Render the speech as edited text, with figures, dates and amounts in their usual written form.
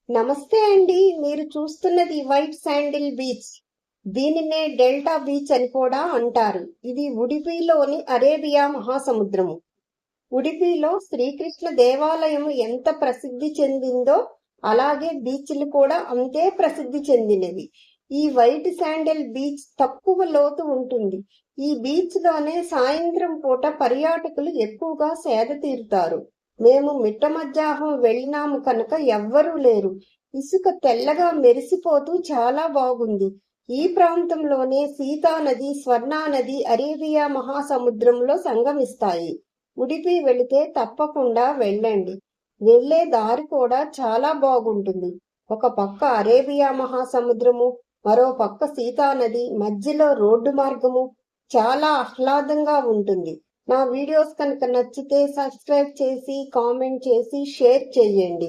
నమస్తే అండి. మీరు చూస్తున్నది వైట్ శాండిల్ బీచ్. దీనినే డెల్టా బీచ్ అని కూడా అంటారు. ఇది ఉడిపిలోని అరేబియా మహాసముద్రము. ఉడిపిలో శ్రీకృష్ణ దేవాలయం ఎంత ప్రసిద్ధి చెందిందో అలాగే బీచ్లు కూడా అంతే ప్రసిద్ధి చెందినవి. ఈ వైట్ శాండిల్ బీచ్ తక్కువ లోతు ఉంటుంది. ఈ బీచ్ లోనే సాయంత్రం పూట పర్యాటకులు ఎక్కువగా సేద తీరుతారు. మేము మిట్ట మధ్యాహ్నం వెళ్ళినాము కనుక ఎవ్వరూ లేరు. ఇసుక తెల్లగా మెరిసిపోతూ చాలా బాగుంది. ఈ ప్రాంతంలోనే సీతా నది, స్వర్ణా నది అరేబియా మహాసముద్రంలో సంగమిస్తాయి. ఉడిపి వెళితే తప్పకుండా వెళ్ళండి. వెళ్లే దారి కూడా చాలా బాగుంటుంది. ఒక పక్క అరేబియా మహాసముద్రము, మరో పక్క సీతా నది, మధ్యలో రోడ్డు మార్గము చాలా ఆహ్లాదంగా ఉంటుంది. నా వీడియోస్ కనుక నచ్చితే సబ్స్క్రైబ్ చేసి కామెంట్ చేసి షేర్ చేయండి.